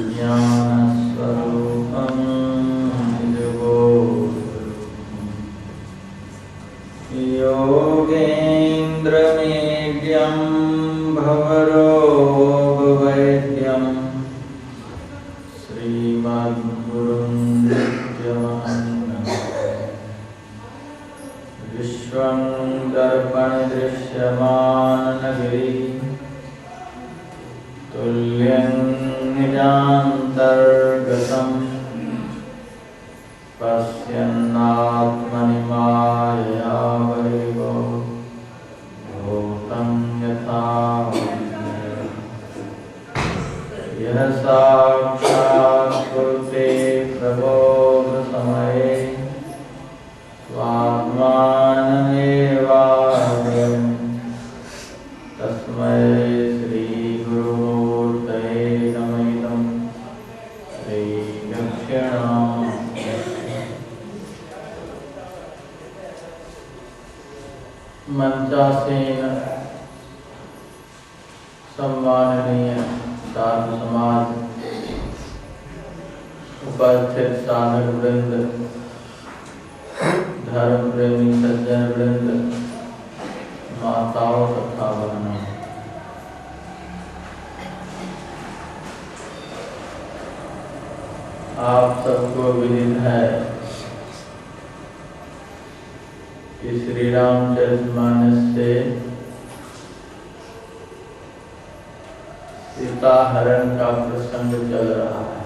ज्ञानस्वरूपं योगेन्द्रमेड्यं भवरोगवैद्यं श्रीमद्गुरुं विश्वं दर्पणदृश्यमाननगरी तुल्यं निजान्तर्गतं पश्यन्नात्मनि मायया वैभव भूतं यथा यः साक्षात् कुरुते प्रबोधसमये स्वात्मानमेवाव्ययम् तस्मै श्रीगुरुमूर्तये नमः। श्रीदक्षिणामूर्तये मंचासीन सम्माननीय साधु समाज, उपस्थित साधक वृंद, धर्म प्रेमी सज्जन वृंद, माताओं तथा बहनों, आप सबको विदित है कि श्री रामचरितमानस से सीता हरण का प्रसंग चल रहा है।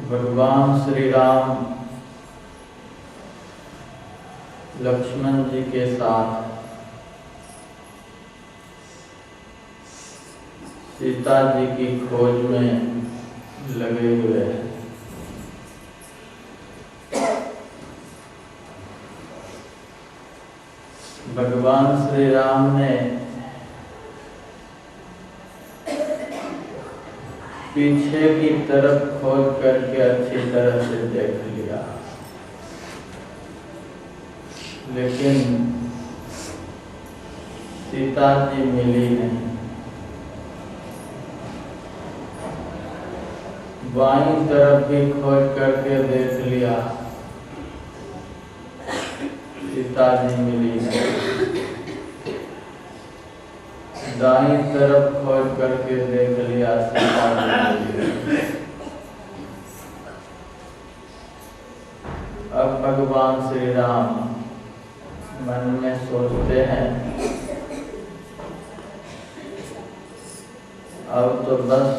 भगवान श्री राम लक्ष्मण जी के साथ सीता जी की खोज में लगे हुए हैं। भगवान श्री राम ने पीछे की तरफ खोज करके अच्छी तरह से देख लिया, लेकिन सीता जी मिली नहीं। बाईं तरफ भी खोज करके देख लिया, सीता जी मिली नहीं। दाईं तरफ खोज करके देख लिया, सीता जी मिली नहीं। अब भगवान श्री राम मन में सोचते हैं, अब तो बस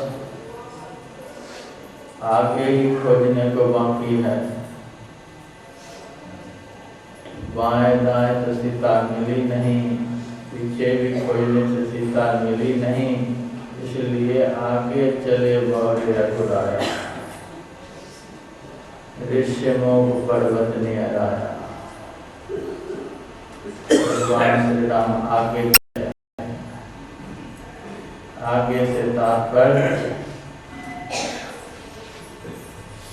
आगे ही खोजने को बाकी है। बाएं दाएं तो सीता मिली नहीं, पीछे भी खोजने से सीता मिली नहीं, इसलिए आगे चले बौरे रघुराया, ऋष्यमोह पर्वत निहराया। भगवान श्री राम आगे से तात्पर्य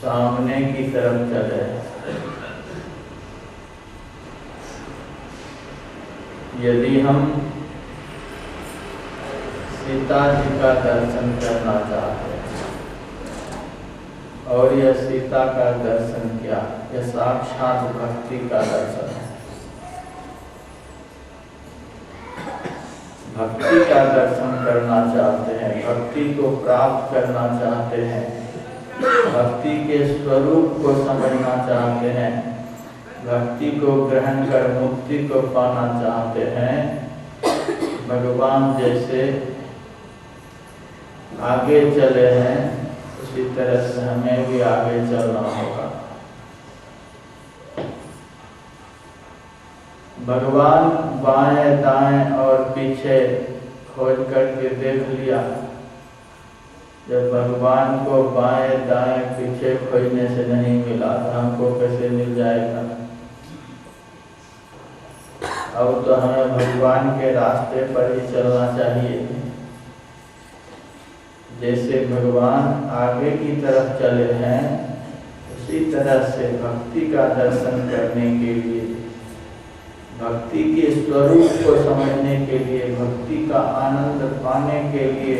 सामने की तरफ चले। यदि हम सीता जी का दर्शन करना चाहते हैं, और यह सीता का दर्शन क्या, यह साक्षात भक्ति का दर्शन है। भक्ति का दर्शन करना चाहते हैं, भक्ति को प्राप्त करना चाहते हैं, भक्ति के स्वरूप को समझना चाहते हैं, भक्ति को ग्रहण कर मुक्ति को पाना चाहते हैं, भगवान जैसे आगे चले हैं उसी तरह से हमें भी आगे चलना होगा। भगवान बाएं दाएं और पीछे खोज करके देख लिया। जब भगवान को बाएं दाएं पीछे खोजने से नहीं मिला तो हमको कैसे मिल जाएगा? अब तो हमें भगवान के रास्ते पर ही चलना चाहिए। जैसे भगवान आगे की तरफ चले हैं, उसी तरह से भक्ति का दर्शन करने के लिए भक्ति के स्वरूप को समझने के लिए, भक्ति का आनंद पाने के लिए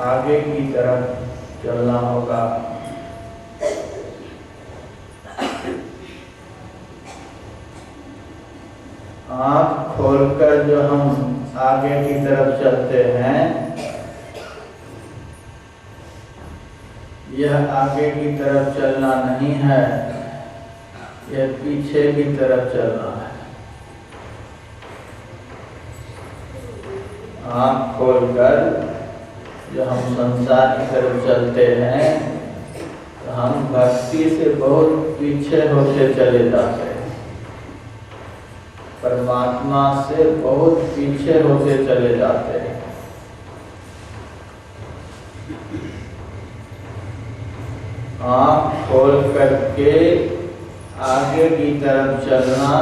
आगे की तरफ चलना होगा। आँख खोलकर जो हम आगे की तरफ चलते हैं, यह आगे की तरफ चलना नहीं है, यह पीछे की तरफ चलना है। आँख खोलकर जो हम संसार की तरफ चलते हैं, तो हम भक्ति से बहुत पीछे होते चले जाते हैं, परमात्मा से बहुत पीछे होते चले जाते हैं। आँख खोल करके आगे की तरफ चलना,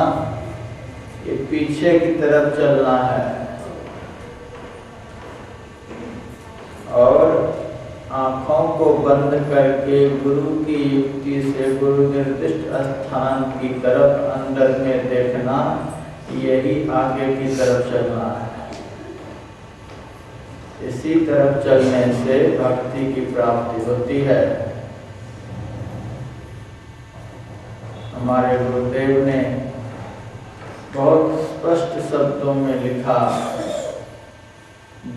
ये पीछे की तरफ चलना है। और आँखों को बंद करके गुरु की युक्ति से गुरु निर्दिष्ट स्थान की तरफ अंदर में देखना, यही आगे की तरफ चलना है। इसी तरफ चलने से भक्ति की प्राप्ति होती है। हमारे गुरुदेव ने बहुत स्पष्ट शब्दों में लिखा,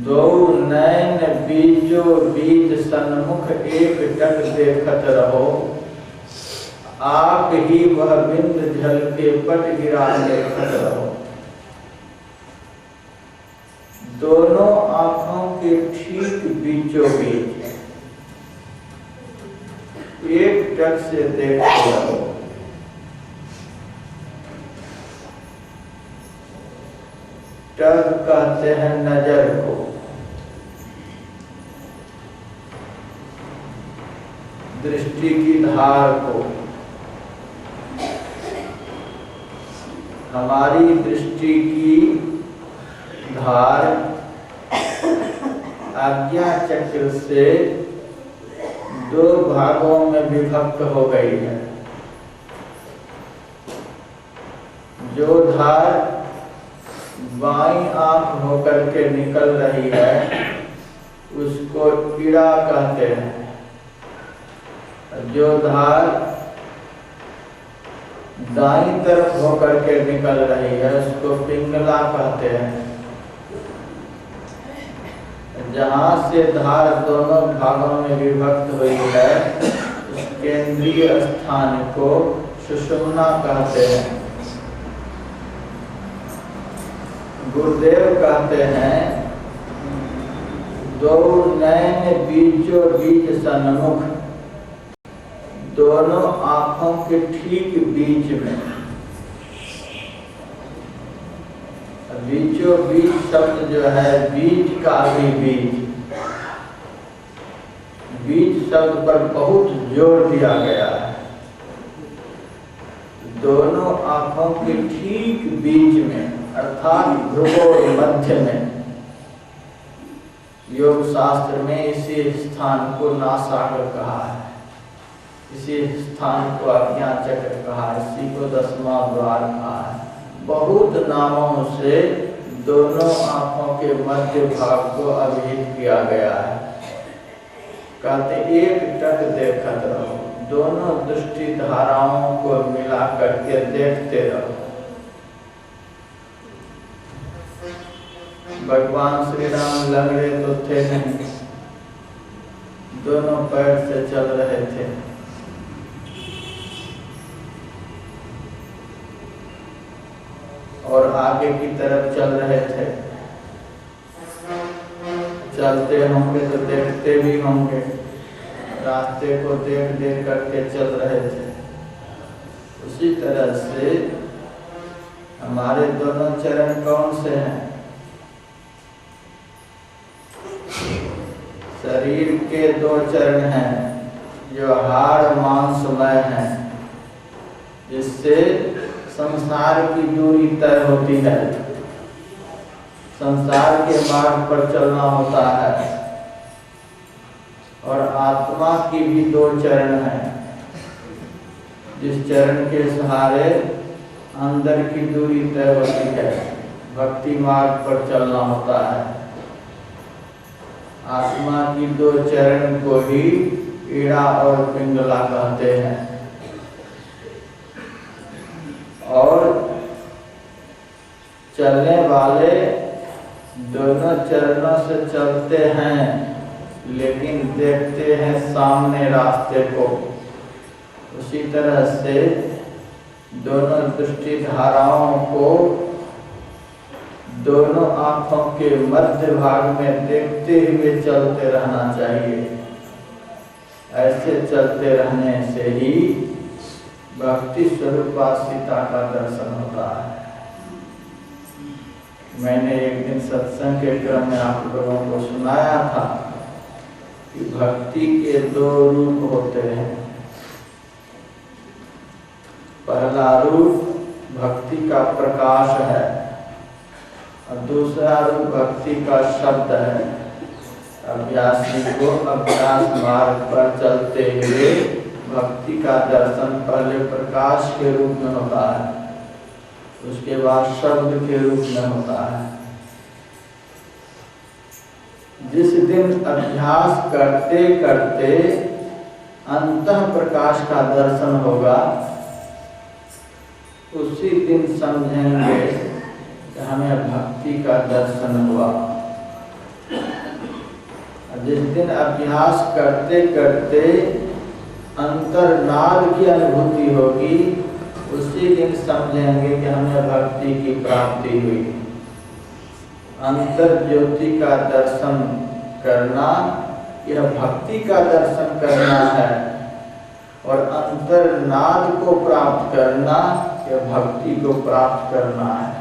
दो नैन बीजो बीज सन्मुख एक टक देखत रहो, आप ही वह बिंद जल के पट गिरा देखत रहो। दोनों आंखों के ठीक बीचों बीच एक टक से देखते रहो। टक कहते हैं नजर को। दृष्टि की धार को। हमारी दृष्टि की धार आज्ञा चक्र से दो भागों में विभक्त हो गई है। जो धार बाईं आंख होकर के निकल रही है, उसको ईड़ा कहते हैं। जो धार दाईं तरफ होकर के निकल रही है, उसको पिंगला कहते हैं। जहाँ से धार दोनों भागों में विभक्त हुई है, उस केंद्रीय स्थान को सुषुम्ना कहते हैं। गुरुदेव कहते हैं, दो नैन बीजो बीज सन्मुख, दोनों आंखों के ठीक बीच में। बीचों बीच शब्द जो है, बीज का भी बीज, बीज शब्द पर बहुत जोर दिया गया है। दोनों आंखों के ठीक बीच में, अर्थात भ्रुगोर मध्य में। योग शास्त्र में इसी स्थान को नासागर कहा है, इसी स्थान को आज्ञा चक्र कहा है, इसी को 10वां द्वार कहा है। बहुत नामों से दोनों आंखों के मध्य भाग को अभिहित किया गया है। कहते एक टक देखत रहो, दोनों दृष्टि धाराओं को मिला करके देखते रहो। भगवान श्री राम लंगड़े तो थे नहीं, दोनों पैर से चल रहे थे। और आगे की तरफ चल रहे थे। चलते होंगे तो देखते भी होंगे, रास्ते को देख देख करके चल रहे थे। उसी तरह से हमारे दोनों चरण कौन से हैं? शरीर के दो चरण हैं जो हाड़ मांसमय हैं, जिससे संसार की दूरी तय होती है, संसार के मार्ग पर चलना होता है। और आत्मा की भी दो चरण हैं, जिस चरण के सहारे अंदर की दूरी तय होती है, भक्ति मार्ग पर चलना होता है। आत्मा की दो चरण को ही ईड़ा और पिंगला कहते हैं। और चलने वाले दोनों चरणों से चलते हैं, लेकिन देखते हैं सामने रास्ते को। उसी तरह से दोनों दृष्टि धाराओं को दोनों आंखों के मध्य भाग में देखते हुए चलते रहना चाहिए। ऐसे चलते रहने से ही भक्ति स्वरूपासिता का दर्शन होता है। मैंने एक दिन सत्संग के क्रम में आप लोगों को सुनाया था कि भक्ति के दो रूप होते हैं। पहला रूप भक्ति का प्रकाश है और दूसरा रूप भक्ति का शब्द है। अभ्यासी को अभ्यास मार्ग पर चलते हुए भक्ति का दर्शन पहले प्रकाश के रूप में होता है, उसके बाद शब्द के रूप में होता है। जिस दिन अभ्यास करते करते अंतः प्रकाश का दर्शन होगा, उसी दिन समझेंगे कि हमें भक्ति का दर्शन हुआ। जिस दिन अभ्यास करते करते अंतर्नाद की अनुभूति होगी, उसी दिन समझेंगे कि हमें भक्ति की प्राप्ति हुई। अंतर ज्योति का दर्शन करना, यह भक्ति का दर्शन करना है, और अंतर्नाद को प्राप्त करना, यह भक्ति को प्राप्त करना है।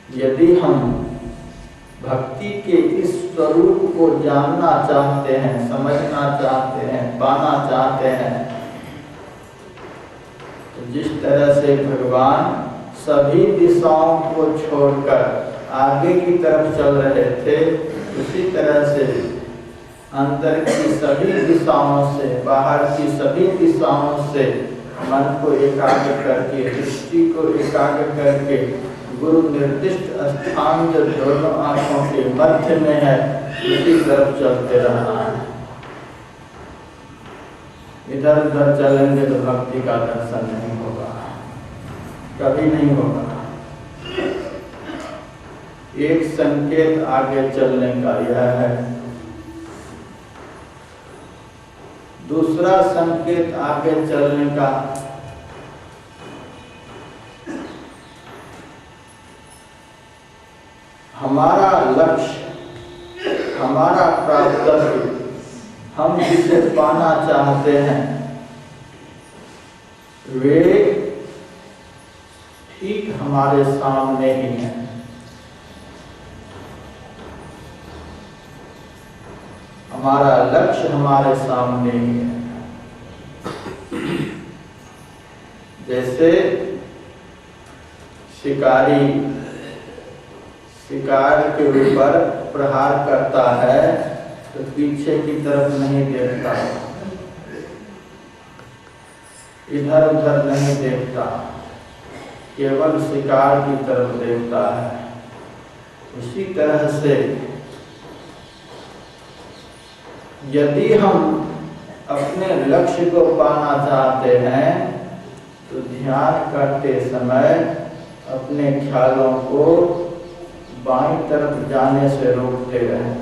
यदि हम भक्ति के इस स्वरूप को जानना चाहते हैं, समझना चाहते हैं, पाना चाहते हैं, तो जिस तरह से भगवान सभी दिशाओं को छोड़कर आगे की तरफ चल रहे थे, उसी तरह से अंदर की सभी दिशाओं से, बाहर की सभी दिशाओं से मन को एकाग्र करके, दृष्टि को एकाग्र करके गुरु निर्दिष्ट स्थान जो दोनों आंखों के मध्य में है, उसी तरफ चलते रहना है। इधर उधर चलेंगे तो भक्ति का दर्शन नहीं होगा, कभी नहीं होगा। एक संकेत आगे चलने का यह है। दूसरा संकेत आगे चलने का हमारा लक्ष्य, हमारा प्राप्तव्य, हम जिसे पाना चाहते हैं, वे ठीक हमारे सामने ही हैं। हमारा लक्ष्य हमारे सामने ही है। जैसे शिकारी शिकार के ऊपर प्रहार करता है तो पीछे की तरफ नहीं देखता, इधर उधर नहीं देखता, केवल शिकार की तरफ देखता है। उसी तरह से यदि हम अपने लक्ष्य को पाना चाहते हैं, तो ध्यान करते समय अपने ख्यालों को बाईं तरफ जाने से रोकते रहें,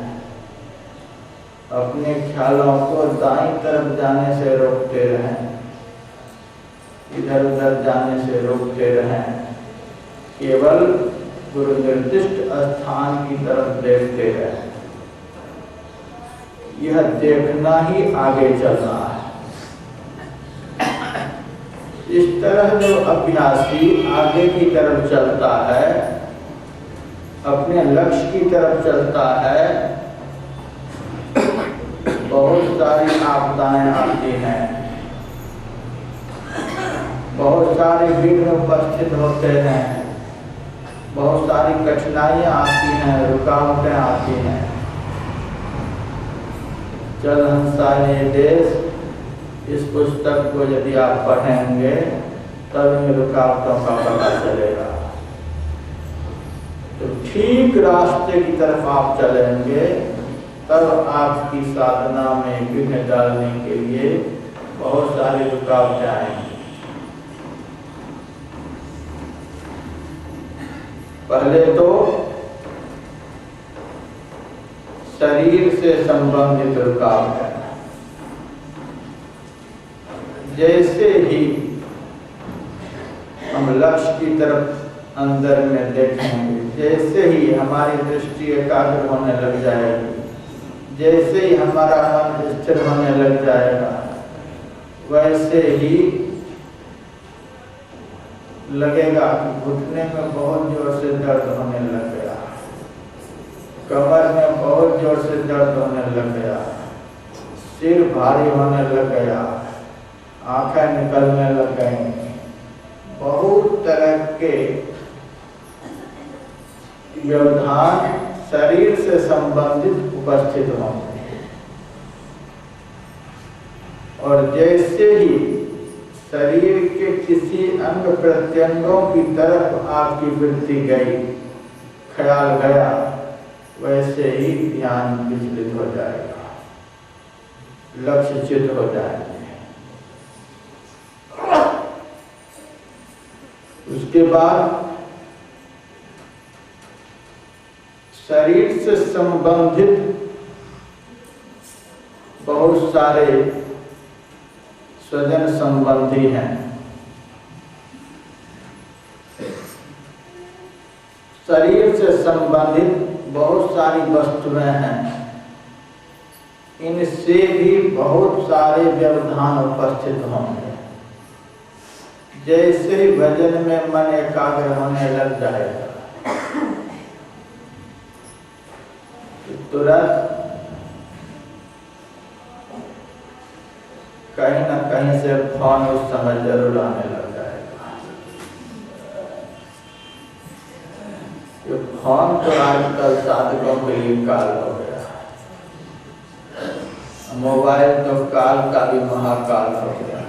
अपने ख्यालों को दाईं तरफ जाने से रोकते रहें, इधर उधर जाने से रोकते रहें। केवल गुरु निर्दिष्ट स्थान की तरफ देखते रहें। यह देखना ही आगे चलना है। इस तरह जो अभ्यासी आगे की तरफ चलता है, अपने लक्ष्य की तरफ चलता है, बहुत सारी आपदाएं आती हैं, बहुत सारे विघ्न उपस्थित होते हैं, बहुत सारी कठिनाइयां आती हैं, रुकावटें आती हैं। चल हंसा ये देश इस पुस्तक को यदि आप पढ़ेंगे तब इन रुकावटों का पता चलेगा। तो ठीक रास्ते की तरफ आप चलेंगे तब आपकी साधना में विघ्न डालने के लिए बहुत सारी रुकावटें आएंगी। पहले तो शरीर से संबंधित रुकावट है। जैसे ही हम लक्ष्य की तरफ अंदर में देखेंगे, जैसे ही हमारी दृष्टि एकाग्र होने लग जाएगी, जैसे ही हमारा मन स्थिर होने लग जाएगा, वैसे ही लगेगा कि घुटने में बहुत जोर से दर्द होने लग गया, कमर में बहुत जोर से दर्द होने लग गया, सिर भारी होने लग गया, आंखें निकलने लग गई। बहुत तरह के व्यवधान शरीर से संबंधित उपस्थित होंगे। और जैसे ही शरीर के किसी अंग प्रत्यंगों की तरफ आपकी वृत्ति गई, ख्याल गया, वैसे ही ध्यान विचलित हो जाएगा, लक्ष्यच्युत हो जाएंगे। उसके बाद शरीर से संबंधित बहुत सारे स्वजन संबंधी हैं। शरीर से संबंधित बहुत सारी वस्तुएं हैं, इनसे भी बहुत सारे व्यवधान उपस्थित होंगे। जैसे ही भजन में मन एकाग्र होने लग जाएगा, तुरंत कहीं न कहीं से फोन उस समय जरूर आने लग जाएगा। ये फोन तो आजकल साधकों के लिए काल हो गया, मोबाइल तो काल का भी महाकाल हो गया।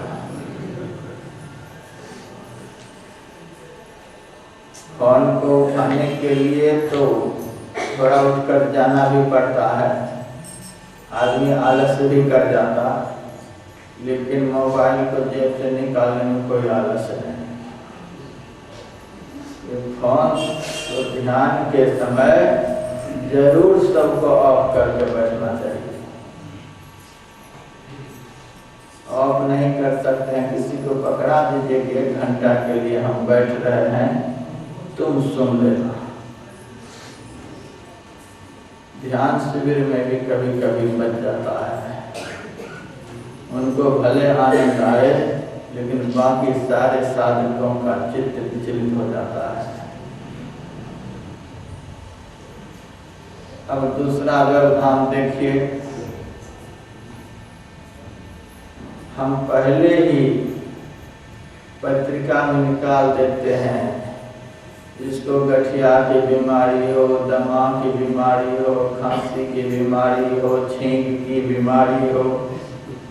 फोन को उठाने के लिए तो थोड़ा उठकर जाना भी पड़ता है, आदमी आलस भी कर जाता, लेकिन मोबाइल को जेब से निकालने में कोई आलस नहीं। ये फोन तो ध्यान के समय जरूर सबको ऑफ करके बैठना चाहिए। ऑफ नहीं कर सकते हैं, किसी को पकड़ा दीजिए कि 1 घंटा के लिए हम बैठ रहे हैं, तुम सुन लेना। ध्यान शिविर में भी कभी कभी बच जाता है, उनको भले आनंद आए, लेकिन बाकी सारे साधकों का चित्त विचलित हो जाता है। अब दूसरा व्यवधान देखिए, हम पहले ही पत्रिका में निकाल देते हैं, जिसको गठिया की बीमारी हो, दमा की बीमारी हो, खांसी की बीमारी हो, छींक की बीमारी हो,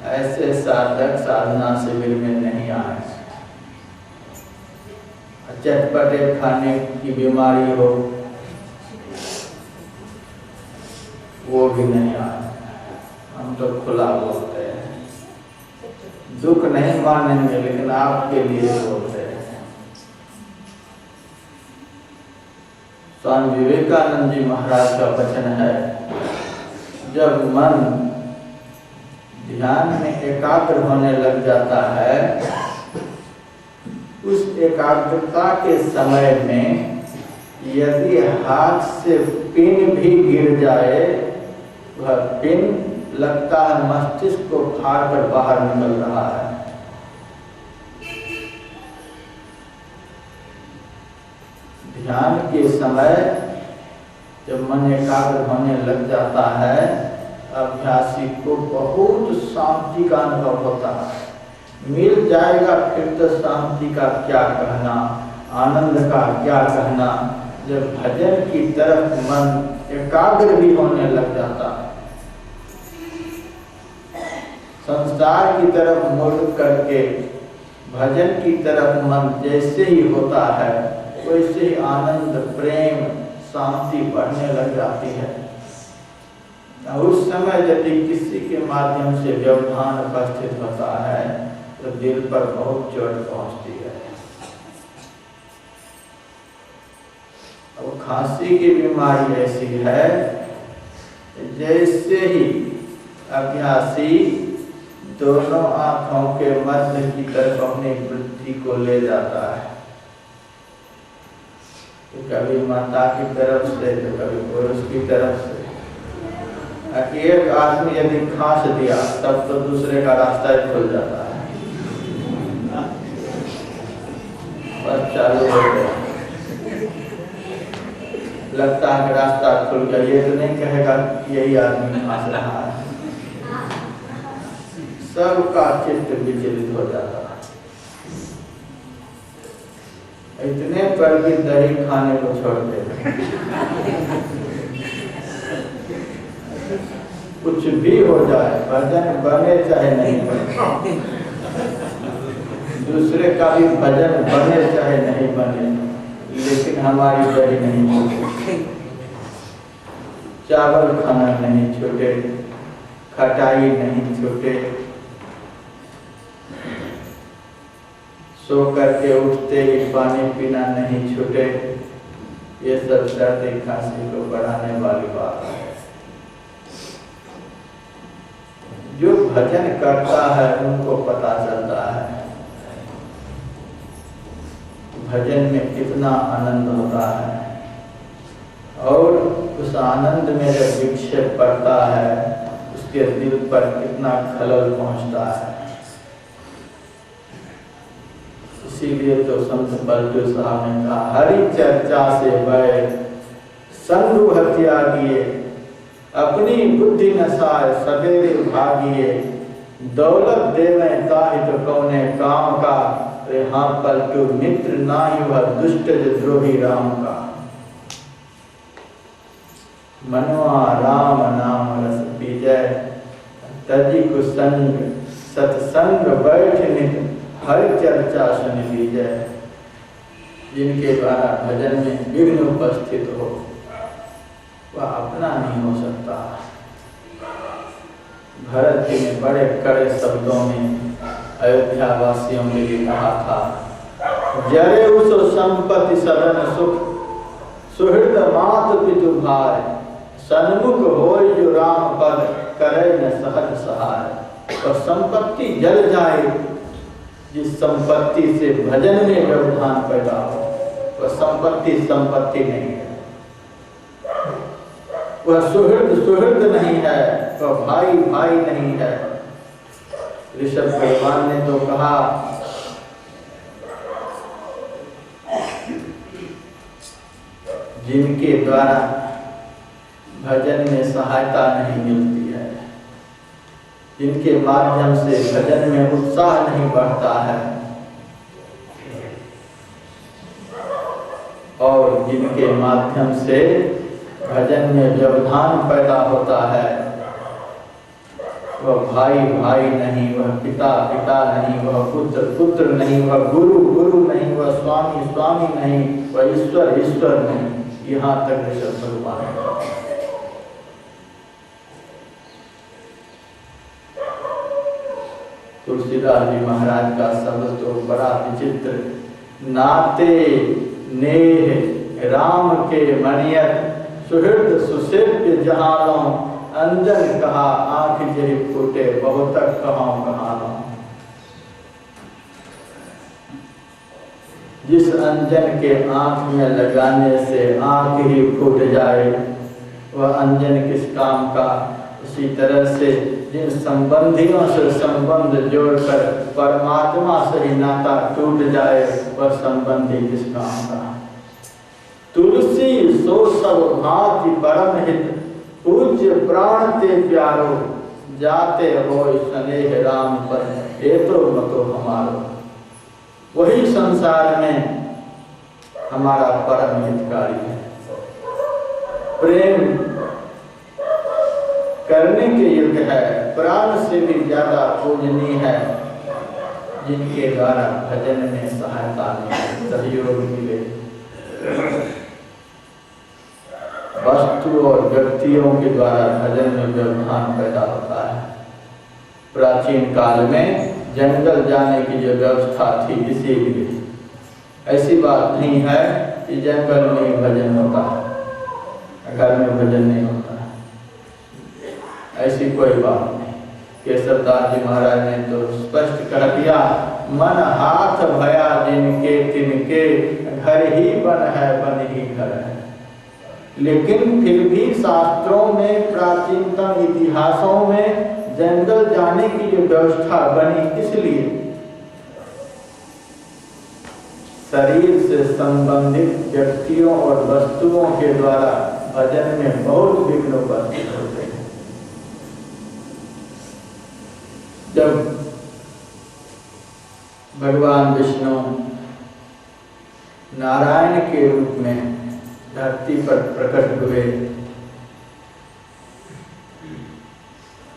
ऐसे साधक साधना शिविर में नहीं आए। चटपटे खाने की बीमारी हो, वो भी नहीं आए। हम तो खुला बोलते हैं, दुख नहीं मानेंगे, लेकिन आपके लिए बोलते हैं। स्वामी विवेकानंद जी महाराज का वचन है, जब मन ध्यान में एकाग्र होने लग जाता है, उस एकाग्रता के समय में यदि हाथ से पिन भी गिर जाए, वह पिन लगता है मस्तिष्क को फाड़ कर बाहर निकल रहा है। ध्यान के समय जब मन एकाग्र होने लग जाता है, अभ्यासी को बहुत शांति का अनुभव होता है। मिल जाएगा फिर तो शांति का क्या कहना, आनंद का क्या कहना, जब भजन की तरफ मन एकाग्र भी होने लग जाता है। संसार की तरफ मुड़ करके भजन की तरफ मन जैसे ही होता है वैसे ही आनंद, प्रेम, शांति बढ़ने लग जाती है। उस समय यदि किसी के माध्यम से व्यवधान उपस्थित होता है तो दिल पर बहुत चोट पहुंचती है। अब खांसी की बीमारी ऐसी है जैसे ही अभ्यासी दोनों आंखों के मध्य की तरफ अपनी वृत्ति को ले जाता है, तो कभी माता की तरफ से तो कभी पुरुष की तरफ से। एक आदमी यदि खांस दिया तब तो दूसरे का रास्ता ही खुल जाता है, बस चालू हो गया, लगता है कि रास्ता खुल गया। ये तो नहीं कहेगा यही आदमी खांस रहा है, सबका चित्त विचलित हो जाता है। इतने पर भी दही खाने को छोड़ देते, कुछ भी हो जाए, भजन बने चाहे नहीं बने, दूसरे का भी भजन बने चाहे नहीं बने, लेकिन हमारी दही नहीं छूटे, चावल खाना नहीं छूटे, खटाई नहीं छूटे, सो करके उठते ही पानी पीना नहीं छूटे। ये सब सर्दी खांसी को बढ़ाने वाली बात है। जो भजन करता है उनको पता चलता है भजन में कितना आनंद होता है, और उस आनंद में जब विक्षेप पड़ता है उसके दिल पर कितना खलल पहुंचता है। इसीलिए तो संत बलदेव साहब ने कहा, हरि चर्चा से भय संग हत्या किए, अपनी बुद्धि नसाए सवेरे भागिए, दौलत देवे ताहि तो कौने काम का, रे हाँ पलटू मित्र नाहि वह दुष्ट द्रोही राम का। मनवा राम नाम रस पीजय, तजी कुसंग सत्संग बैठ नित, हर चर्चा सुन लीजिए। जिनके द्वारा भजन में विघ्न उपस्थित हो वह अपना नहीं हो सकता। भरत जी ने बड़े कड़े शब्दों में अयोध्या वासियों के लिए कहा था, जरे उस संपत्ति सदन सुख, सुहृद मात पितु भाई, सन्मुख होय जो राम पद, करे न सहज सहाय। और संपत्ति जल जाए जिस संपत्ति से भजन में व्यवधान पैदा हो, वह संपत्ति संपत्ति नहीं है, वह सुहृद सुहृद नहीं है, वह भाई भाई नहीं है। ऋषभ भगवान ने तो कहा, जिनके द्वारा भजन में सहायता नहीं मिलती है, जिनके माध्यम से भजन में उत्साह नहीं बढ़ता है, और जिनके माध्यम से भजन में व्यवधान पैदा होता है, वह भाई भाई नहीं, वह पिता पिता नहीं, वह पुत्र पुत्र नहीं, वह गुरु गुरु नहीं, वह स्वामी स्वामी नहीं, वह ईश्वर ईश्वर नहीं। यहाँ तक ऋषभ भगवान तुलसीदास जी महाराज का शब्द तो बड़ा विचित्र, नाते नेह राम के मणियत, सुहृद सुसेव्य जहानों, अंजन कहा आँख जही फूटे, बहुतक कहां कहानों। जिस अंजन के आँख में लगाने से आँख ही फूट जाए वह अंजन किस काम का। उसी तरह से जिन संबंधियों से संबंध जोड़कर परमात्मा से ही नाता टूट जाए वह संबंधी किस काम का। तुलसी सो सब भांति परम हित, पूज्य प्राण ते प्यारो, जाते हो स्नेह राम पर, ये तो मतो हमारो। वही संसार में हमारा परम हितकारी है। प्रेम करने के योग्य है प्राण से भी ज्यादा पूजनीय है जिनके द्वारा भजन में सहायता मिले, सहयोग मिले। वस्तु और व्यक्तियों के द्वारा भजन में व्यवधान पैदा होता है। प्राचीन काल में जंगल जाने की जो व्यवस्था थी, इसीलिए ऐसी बात नहीं है कि जंगल में ही भजन होता है, घर में भजन नहीं होता है, ऐसी कोई बात नहीं। केशवदास जी महाराज ने तो स्पष्ट कर दिया, मन हाथ भया जिनके तिनके, घर ही बन है बन ही घर है। लेकिन फिर भी शास्त्रों में, प्राचीनतम इतिहासों में जंगल जाने की जो व्यवस्था बनी, इसलिए शरीर से संबंधित व्यक्तियों और वस्तुओं के द्वारा भजन में बहुत विघ्न उपस्थित होते हैं। जब भगवान विष्णु नारायण के रूप में धरती पर प्रकट हुए,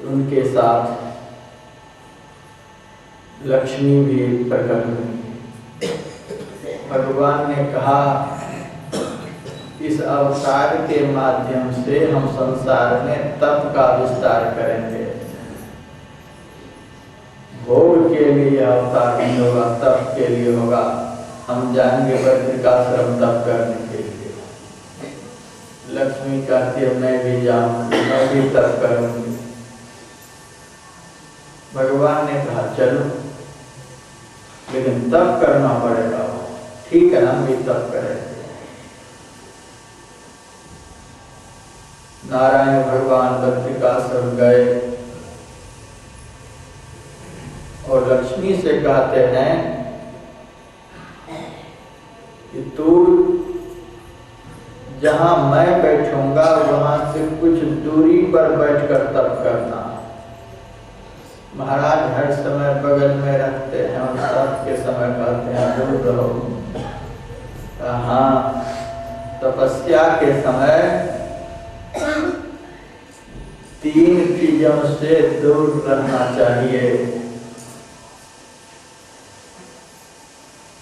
उनके साथ लक्ष्मी भी प्रकट हुई। भगवान ने कहा, इस अवतार के माध्यम से हम संसार में तप का विस्तार करेंगे। भोग के लिए अवतार नहीं होगा, तप के लिए होगा। हम जाएंगे बद्रिकाश्रम तप करने के लिए। लक्ष्मी कहती है, मैं भी जाऊंगी, मैं भी तप करूंगी। भगवान ने कहा चलो, लेकिन तप करना पड़ेगा। ठीक है, हम भी तप करेंगे। नारायण भगवान बद्रिकाश्रम गए और लक्ष्मी से कहते हैं कि तू जहां मैं बैठूंगा वहां से कुछ दूरी पर बैठकर तप करना। महाराज हर समय बगल में रखते हैं और तप के समय कहते हैं दूर रहो। हाँ, तपस्या के समय 3 चीजों से दूर रहना चाहिए।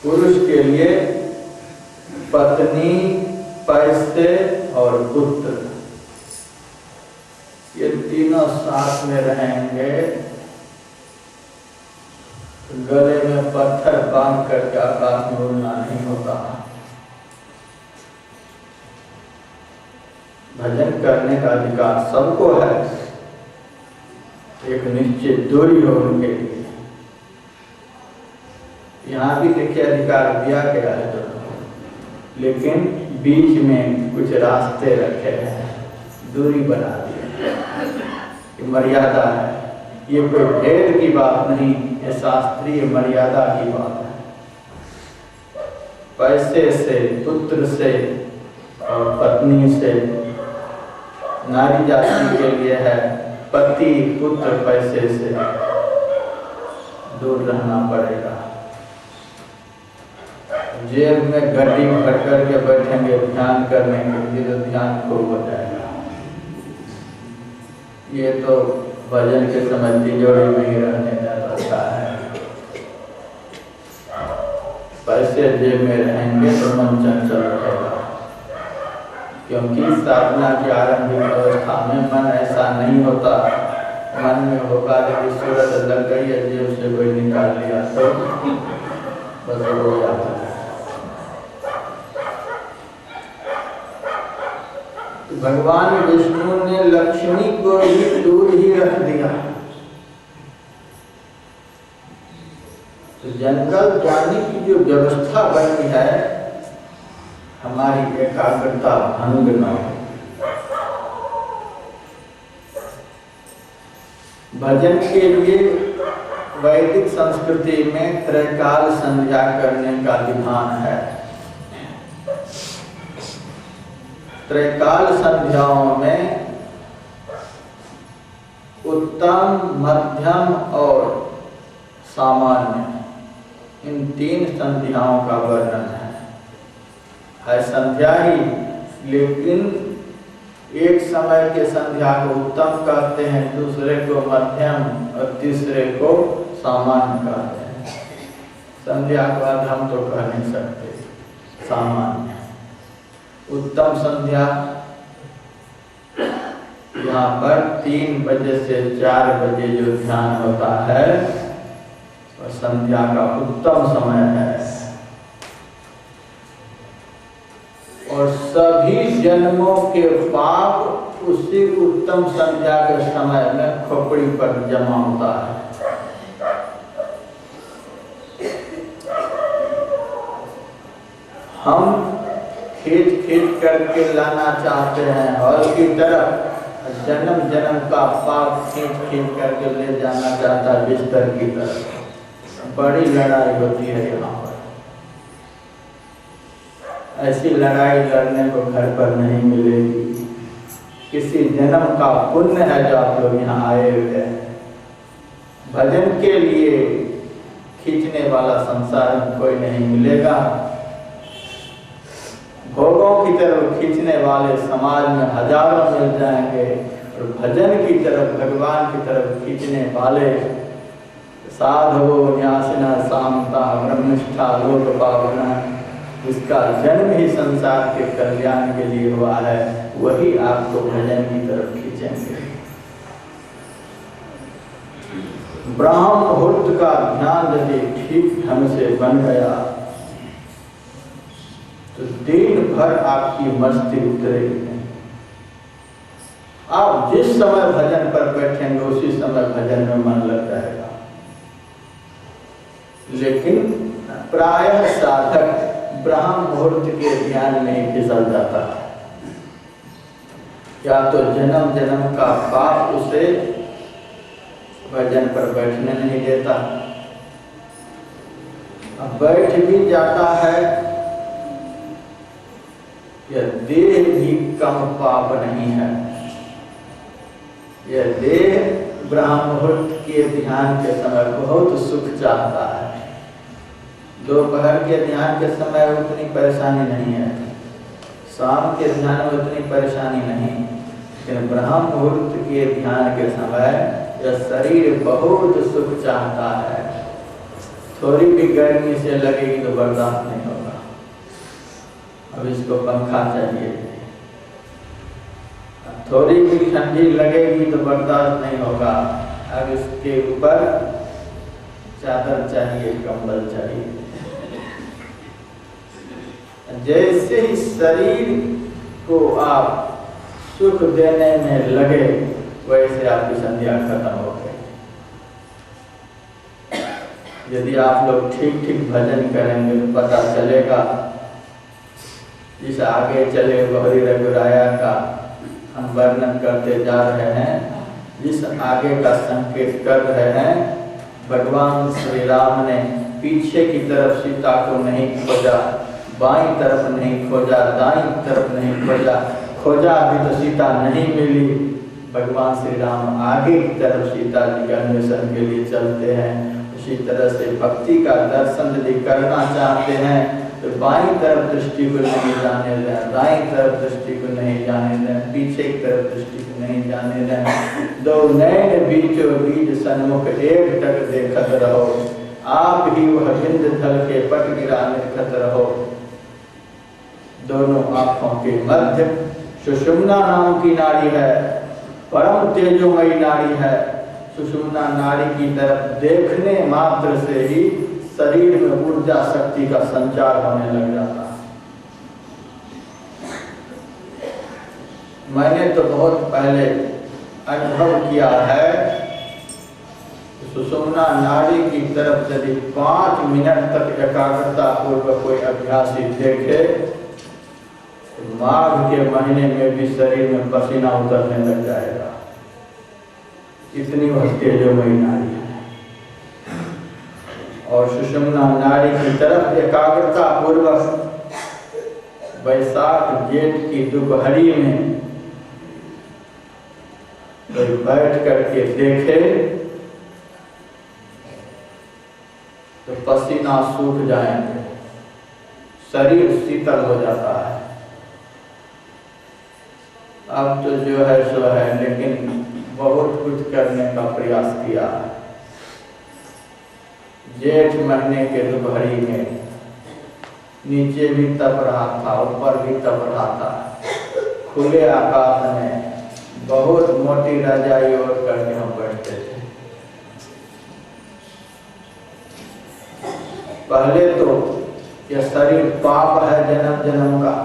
पुरुष के लिए पत्नी, पैसे और पुत्र, ये तीनों साथ में रहेंगे। गले में पत्थर बांध करके आकाश में उड़ना नहीं होता। भजन करने का अधिकार सबको है, एक निश्चित दूरी हो उनके लिए। यहाँ भी देखिए अधिकार दिया गया है तो, लेकिन बीच में कुछ रास्ते रखे हैं, दूरी बना दी, मर्यादा है। ये कोई भेद की बात नहीं, ये शास्त्रीय मर्यादा की बात है। पैसे से, पुत्र से और पत्नी से, नारी जाति के लिए है पति, पुत्र, पैसे से दूर रहना पड़ेगा। जेब में गड्डी भर करके बैठेंगे ध्यान करने के लिए तो ध्यान खूब हो जाएगा। ये तो भजन के समय तिजोरी में ही रहने जाता है। पैसे जेब में रहेंगे तो मन चंचल रहेगा, क्योंकि साधना की आरंभिक अवस्था में मन ऐसा नहीं होता। मन में होगा कि सूरत लग गई है, जेब से कोई निकाल लिया तो बस हो जाता है। भगवान विष्णु ने लक्ष्मी को भी दूर ही रख दिया। तो जंगल जाने की जो व्यवस्था बनी है, हमारी एकाग्रता भंग न हो। भजन के लिए वैदिक संस्कृति में त्रैकाल संध्या करने का विधान है। त्रैकाल संध्याओं में उत्तम, मध्यम और सामान्य, इन 3 संध्याओं का वर्णन है संध्या ही, लेकिन एक समय के संध्या को उत्तम कहते हैं, दूसरे को मध्यम और तीसरे को सामान्य कहते हैं। संध्या को अधम तो कह नहीं सकते, सामान्य। उत्तम संध्या यहाँ पर 3 बजे से 4 बजे जो ध्यान होता है वह संध्या का उत्तम समय है। और सभी जन्मों के पाप उसी उत्तम संध्या के समय में खोपड़ी पर जमा होता है। हम खींच करके लाना चाहते हैं हॉल की तरफ, जन्म जन्म का पाप खींच करके ले जाना चाहता है बिस्तर की तरफ। बड़ी लड़ाई होती है यहाँ पर। ऐसी लड़ाई लड़ने को घर पर नहीं मिलेगी। किसी जन्म का पुण्य है जो आप लोग यहाँ आए हुए हैं। भजन के लिए खींचने वाला संसार में कोई नहीं मिलेगा। भोगों की तरफ खींचने वाले समाज में हजारों मिल जाएंगे, और भजन की तरफ, भगवान की तरफ खींचने वाले साधवो न्यासिना सामता ब्रह्मनिष्ठा लोक पावना, जिसका जन्म ही संसार के कल्याण के लिए हुआ है, वही आपको भजन की तरफ खींचेंगे। ब्राह्म मुहूर्त का ध्यान यदि ठीक ढंग से बन गया तो दिन भर आपकी मस्ती उतरेगी नहीं। आप जिस समय भजन पर बैठेंगे उसी समय भजन में मन लग जाएगा। लेकिन प्रायः साधक ब्राह्म मुहूर्त के ध्यान में ही फिसल जाता है। या तो जन्म जन्म का पाप उसे भजन पर बैठने नहीं देता, अब बैठ भी जाता है। यह देह भी कम पाप नहीं है। यह देह ब्राह्म मुहूर्त के ध्यान के समय बहुत सुख चाहता है। दोपहर के ध्यान के समय उतनी परेशानी नहीं है, शाम के ध्यान में उतनी परेशानी नहीं, लेकिन ब्राह्म मुहूर्त के ध्यान के समय यह शरीर बहुत सुख चाहता है। थोड़ी भी गर्मी से लगेगी तो बर्दाश्त नहीं होगा। अब इसको पंखा चाहिए, थोड़ी भी ठंडी लगेगी तो बर्दाश्त नहीं होगा। अब इसके ऊपर चादर चाहिए, कंबल चाहिए। जैसे ही शरीर को आप सुख देने में लगे वैसे आपकी संध्या खत्म हो गई। यदि आप लोग ठीक ठीक भजन करेंगे तो पता चलेगा। जिस आगे चले गौरी रघुराया का हम वर्णन करते जा रहे हैं, जिस आगे का संकेत कर रहे हैं, भगवान श्री राम ने पीछे की तरफ सीता को नहीं खोजा, बाईं तरफ नहीं खोजा, दाईं तरफ नहीं खोजा, खोजा अभी तो सीता नहीं मिली। भगवान श्री राम आगे की तरफ सीता जी के अन्वेषण के लिए चलते हैं। उसी तरह से भक्ति का दर्शन यदि करना चाहते हैं तो बाईं तरफ दृष्टि को नहीं जाने दें, दाईं तरफ दृष्टि को नहीं जाने दें, पीछे की तरफ दृष्टि को नहीं जाने दें। दो नैन बीचों बीच सन्मुख एक टक देखत रहो, आप ही वह बिंद थल के पट गिरा निरखत रहो। दोनों आंखों के मध्य सुषुम्ना नाम की नाड़ी है, परम तेजोमयी नाड़ी है। सुषुम्ना नाड़ी की तरफ देखने मात्र से ही शरीर में ऊर्जा शक्ति का संचार होने लग जाता है। मैंने तो बहुत पहले अनुभव किया है, सुषुम्ना नाड़ी की तरफ यदि 5 मिनट तक एकाग्रता पूर्वक कोई अभ्यासी देखे, माघ के महीने में भी शरीर में पसीना उतरने लग जाएगा। इतनी वह तेजोमयी नाड़ी है। और सुषुम्ना नाड़ी की तरफ एकाग्रता पूर्वक वैशाख जेठ की दोपहरी में कोई बैठ करके देखे तो पसीना सूख जाएंगे, शरीर शीतल हो जाता है। अब तो जो है सो है, लेकिन बहुत कुछ करने का प्रयास किया। जेठ महीने के दोपहरी में नीचे भी तप रहा था, ऊपर भी तप रहा था। खुले आकाश में बहुत मोटी रजाई ओढ़ करके हम बैठते थे। पहले तो यह शरीर पाप है जन्म जन्म का,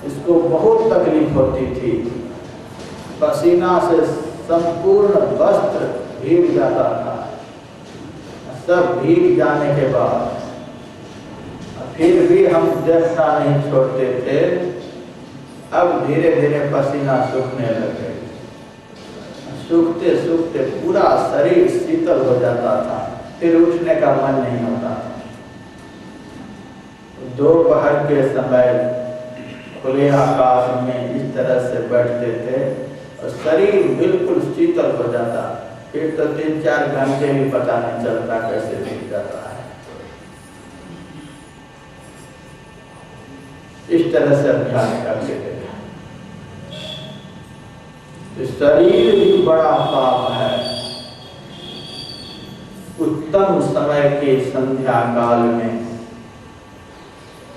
इसको बहुत तकलीफ होती थी। पसीना से संपूर्ण वस्त्र भीग जाता था। सब भीग जाने के बाद फिर भी हम देखना नहीं छोड़ते थे। अब धीरे धीरे पसीना सूखने लगे। सूखते सूखते पूरा शरीर शीतल हो जाता था, फिर उठने का मन नहीं होता था। दोपहर के समय खुले आकाश में इस तरह से बैठते थे और शरीर बिल्कुल शीतल हो जाता। फिर तो 3-4 घंटे भी पता नहीं चलता कैसे बीत जाता है। इस तरह से अभ्यास करते थे। तो शरीर भी बड़ा पाप है। उत्तम समय के संध्या काल में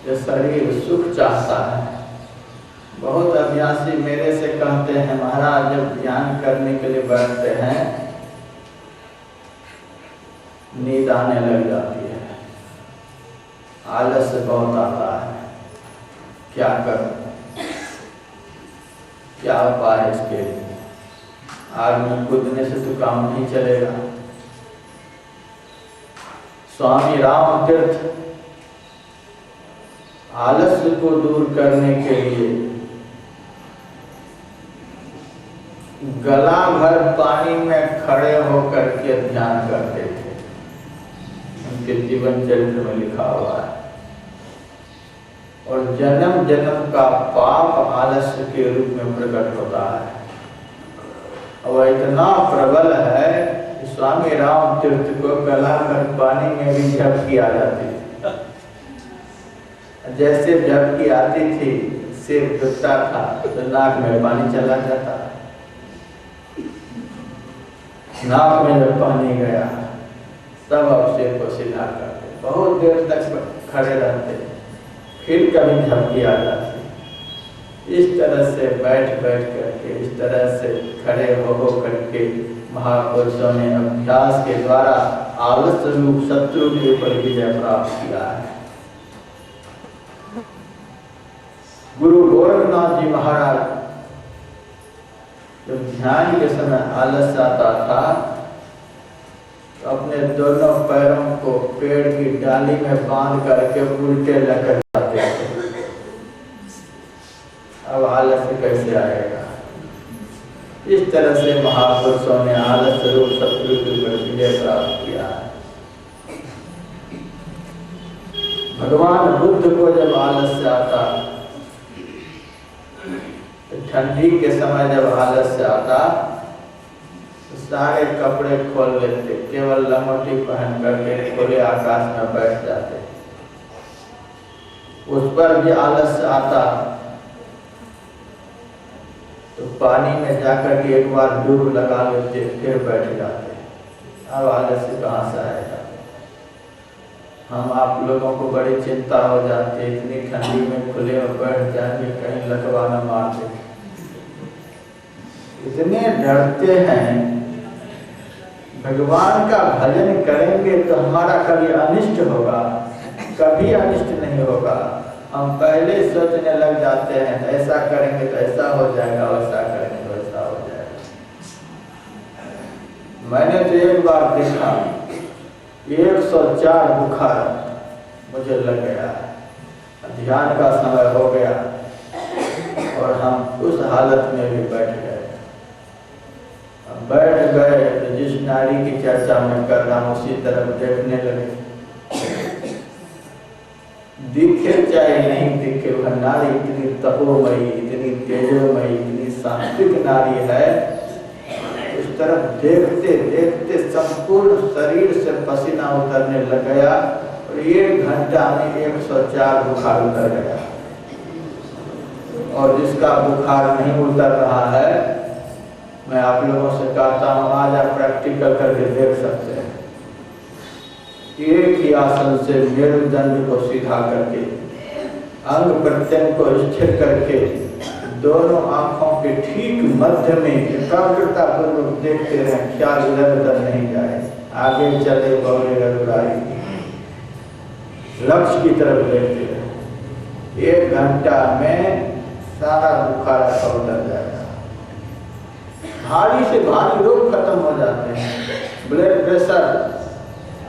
ये शरीर सुख चाहता है। बहुत अभ्यासी मेरे से कहते हैं, महाराज जब ध्यान करने के लिए बैठते हैं नींद आने लग जाती है, आलस बहुत आता है, क्या करूं, क्या उपाय है इसके लिए? आग में कूदने से तो काम नहीं चलेगा। स्वामी राम तीर्थ आलस्य को दूर करने के लिए गला भर पानी में खड़े होकर के ध्यान करते थे। उनके जीवन चरित्र में लिखा हुआ है। और जन्म जन्म का पाप आलस्य के रूप में प्रकट होता है। और इतना प्रबल है कि स्वामी राम तीर्थ को गला भर पानी में भी झपकी आ जाती थी। जैसे झपकी आती थी, सिर दुखता था तो नाक में पानी चला जाता। नाक में जब पानी गया तब अब सिर को सीधा करते, बहुत देर तक खड़े रहते, फिर कभी झपकी आ जाती। इस तरह से बैठ करके, इस तरह से खड़े हो करके महापुरुषों ने अभ्यास के द्वारा आलस्य रूप शत्रु के ऊपर विजय प्राप्त किया है। गुरु गोरखनाथ जी महाराज जब ध्यान के समय आलस्य आता था तो अपने दोनों पैरों को पेड़ की डाली में बांध करके उल्टे लटक जाते थे। अब आलस्य कैसे आएगा? इस तरह से महापुरुषों ने आलस्य रूप शत्रु के ऊपर विजय प्राप्त किया है। भगवान बुद्ध को जब आलस्य आता, ठंडी के समय जब आलस्य आता तो सारे कपड़े खोल लेते, केवल लंगोटी पहन करके खुले आकाश में बैठ जाते। उस पर भी आलस्य आता तो पानी में जाकर के एक बार डूब लगा लेते, फिर बैठ जाते। अब आलस्य कहाँ से आएगा? हम आप लोगों को बड़ी चिंता हो जाती है, इतनी ठंडी में खुले में बैठ जाएंगे, कहीं लकवा न मार दे। इतने डरते हैं। भगवान का भजन करेंगे तो हमारा कभी अनिष्ट होगा? कभी अनिष्ट नहीं होगा। हम पहले सोचने लग जाते हैं, ऐसा करेंगे तो ऐसा हो जाएगा, वैसा करेंगे तो वैसा हो जाएगा। मैंने तो एक बार देखा 104 बुखार मुझे लग गया। ध्यान का समय हो गया और हम उस हालत में भी बैठ गए। बैठ गए तो जिस नारी की चर्चा मैं कर रहा हूँ उसी तरफ देखने लगे। दिखे चाहे नहीं दिखे, वह नारी इतनी तपोमयी, इतनी तेजोमयी, इतनी सात्विक नारी है। उस तरफ देखते देखते संपूर्ण शरीर से पसीना उतरने लग गया और 1 घंटा में 104 बुखार उतर गया। और जिसका बुखार नहीं उतर रहा है, मैं आप लोगों से कहता हूँ आज आप प्रैक्टिकल करके देख सकते हैं। एक ही आसन से मेरुदंड को सीधा करके, अंग प्रत्यंग को स्थिर करके, दोनों आंखों के ठीक मध्य में एकाग्रता पूर्वक देखते रहें, ख्याल इधर उधर नहीं जाए, आगे चले बौले गरुड़ाई, लक्ष्य की तरफ देखते रहे। 1 घंटा में सारा बुखार का उतर जाएगा। भारी से भारी रोग खत्म हो जाते हैं। ब्लड प्रेशर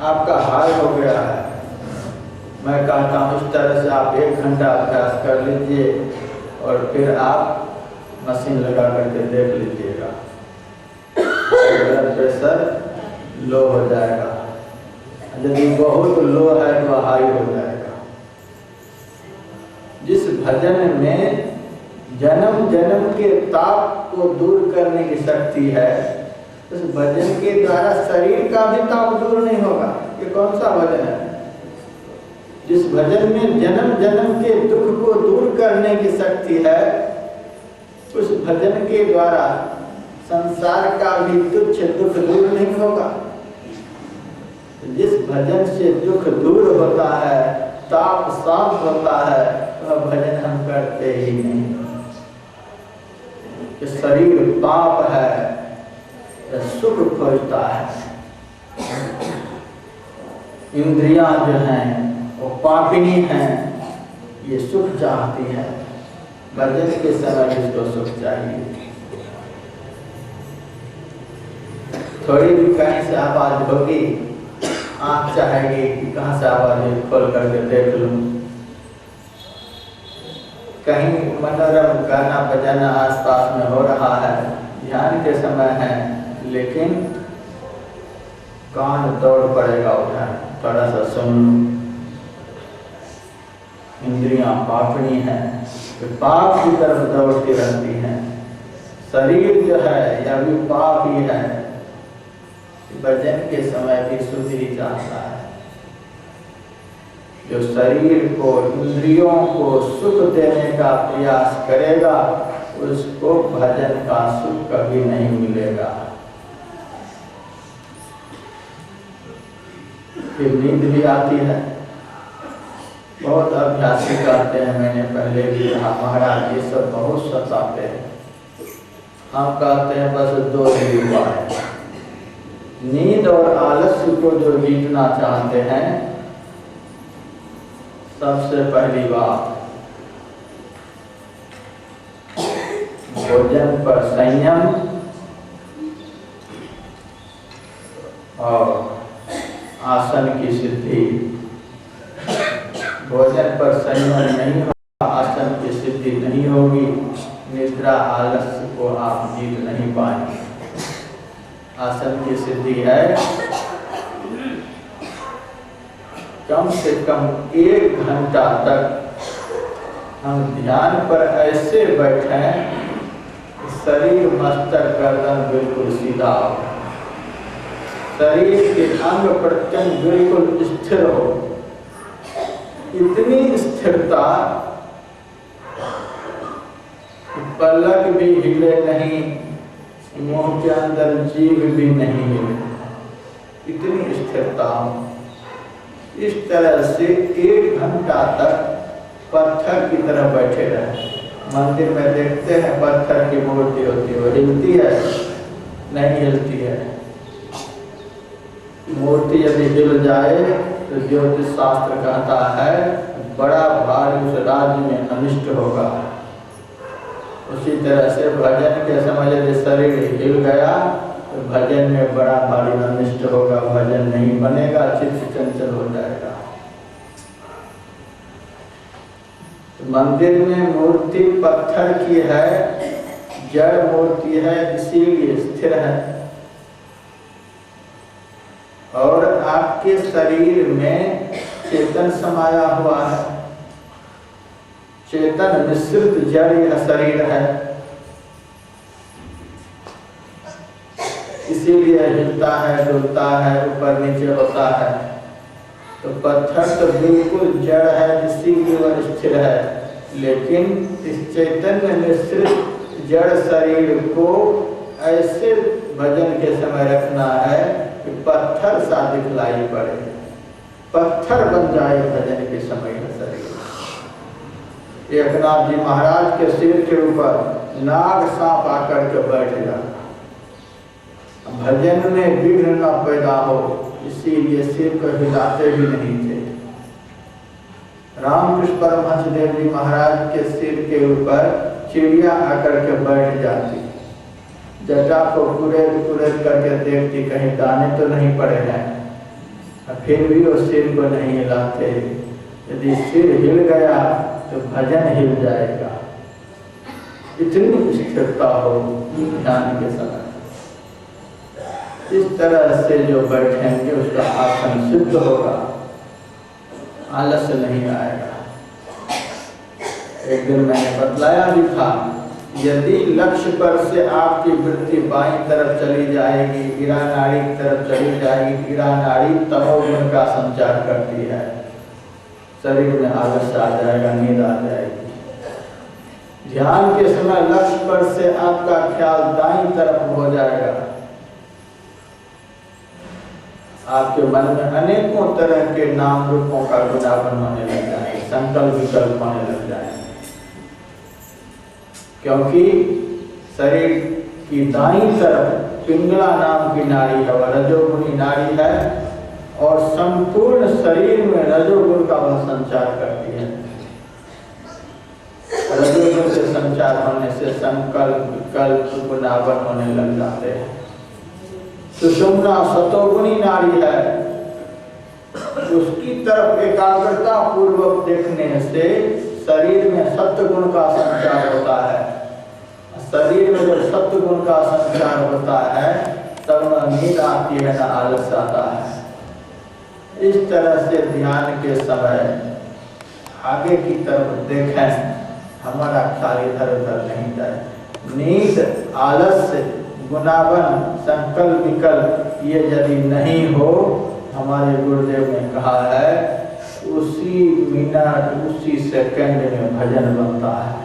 आपका हाई हो गया है, मैं कहता हूँ इस तरह से आप 1 घंटा अभ्यास कर लीजिए और फिर आप मशीन लगा करके देख लीजिएगा, ब्लड प्रेशर लो हो जाएगा। यदि बहुत लो है तो हाई हो जाएगा। जिस भजन में जन्म जन्म के ताप को दूर करने की शक्ति है, उस भजन के द्वारा शरीर का भी ताप दूर नहीं होगा। ये कौन सा भजन है? जिस भजन में जन्म जन्म के दुख को दूर करने की शक्ति है, उस भजन के द्वारा संसार का भी तुच्छ दुख दूर नहीं होगा। जिस भजन से दुख दूर होता है, ताप शांत होता है, वह भजन हम करते ही नहीं। कि शरीर पाप है, सुख खोजता है, इंद्रियां जो हैं वो पापिनी हैं, ये सुख चाहती है। भजन के समय इसको सुख चाहिए। थोड़ी भी कहीं से आवाज होगी, आँख चाहेगी कि कहाँ से आवाज खोल करके देख लूं। कहीं मनोरम गाना बजाना आसपास में हो रहा है, ध्यान के समय है, लेकिन कान दौड़ पड़ेगा उधर, थोड़ा सा सुन। इंद्रियां पापनी है, तो पाप की तरफ दौड़ती रहती हैं। शरीर जो है यह भी पाप ही है, भजन के समय भी शुद्धि चाहता है। जो शरीर को, इंद्रियों को सुख देने का प्रयास करेगा, उसको भजन का सुख कभी नहीं मिलेगा। फिर नींद भी आती है। बहुत अभ्यासी कहते हैं, मैंने पहले भी कहा, महाराज ये सब बहुत सताते हैं। हम कहते हैं बस 2 ही उपाय। नींद और आलस्य को जो जीतना चाहते हैं, सबसे पहली बात भोजन पर संयम और आसन की सिद्धि। भोजन पर संयम नहीं होगा, आसन की सिद्धि नहीं होगी, निद्रा आलस्य को आप जीत नहीं पाएंगे। आसन की सिद्धि है कम से कम 1 घंटा तक हम ध्यान पर ऐसे बैठें कि शरीर, मस्तक, गर्दन बिल्कुल सीधा हो, शरीर के अंग प्रत्यंग बिल्कुल स्थिर हो। इतनी स्थिरता पलक भी हिले नहीं, मुंह के अंदर जीभ भी नहीं हिले, इतनी स्थिरता। इस तरह से 1 घंटा तक पत्थर की तरह बैठे रहे। मंदिर में देखते हैं पत्थर की मूर्ति होती है, वो हिलती है? नहीं हिलती है। मूर्ति यदि हिल जाए तो ज्योतिष शास्त्र कहता है बड़ा भारी उस राज्य में अनिष्ट होगा। उसी तरह से भजन के समय यदि शरीर हिल गया तो भजन में बड़ा भारी अनिष्ट होगा, भजन नहीं बनेगा, चित्त चंचल हो जाएगा। तो मंदिर में मूर्ति पत्थर की है, जड़ मूर्ति है, इसीलिए स्थिर है। और आपके शरीर में चेतन समाया हुआ है, चेतन मिश्रित जड़ यह शरीर है, इसीलिए हिलता है, डुलता है, ऊपर नीचे होता है। तो पत्थर तो बिल्कुल जड़ है, इसीलिए वह स्थिर है। लेकिन इस चैतन्य मिश्रित जड़ शरीर को ऐसे भजन के समय रखना है कि पत्थर सा दिखलाई पड़े, पत्थर बन जाए भजन के समय का शरीर। एकनाथ जी महाराज के सिर के ऊपर नाग सांप आकर के बैठ जाता, भजन में विघ्न न पैदा हो, इसीलिए सिर को हिलाते भी नहीं थे। रामकृष्ण परमहंस देव जी महाराज के सिर के ऊपर चिड़िया आकर के बैठ जाती, जटा को कुरेद कुरेद करके देखती कहीं दाने तो नहीं पड़े हैं, फिर भी वो सिर को नहीं हिलाते। यदि सिर हिल गया तो भजन हिल जाएगा। इतनी स्थिरता हो ध्यान के समय। इस तरह से जो बैठेंगे उसका आसन सिद्ध होगा, आलस्य नहीं आएगा। एक दिन मैंने बतलाया भी था, यदि लक्ष्य पर से आपकी वृत्ति बाईं तरफ चली जाएगी, गिरा नाड़ी की तरफ चली जाएगी, गिरा नाड़ी तमोगुण का संचार करती है, शरीर में आलस्य आ जाएगा, नींद आ जाएगी। ध्यान के समय लक्ष्य पर से आपका ख्याल दाईं तरफ हो जाएगा, आपके मन में अनेकों तरह के नाम रूपों का गुणावन होने लग जाएंगे, संकल्प विकल्प होने लग जाएंगे, क्योंकि शरीर की दाईं तरफ पिंगला नाम की नाड़ी है, वह रजोगुणी नाड़ी है और संपूर्ण शरीर में रजोगुण का वह संचार करती है। रजोगुण से संचार होने से संकल्प विकल्प गुणावन होने लग जाते हैं। सुषुम्ना सतोगुणी नाड़ी है, उसकी तरफ एकाग्रता पूर्वक देखने से शरीर में सत्वगुण का संचार होता है। शरीर में जब सत्वगुण का संचार होता है तब न नींद आती है, न आलस आता है। इस तरह से ध्यान के समय आगे की तरफ देखें, हमारा ख्याल इधर उधर नहीं जाए। नींद, आलस्य, गुणावन, संकल्प विकल्प ये यदि नहीं हो, हमारे गुरुदेव ने कहा है उसी मिनट उसी सेकंड में भजन बनता है।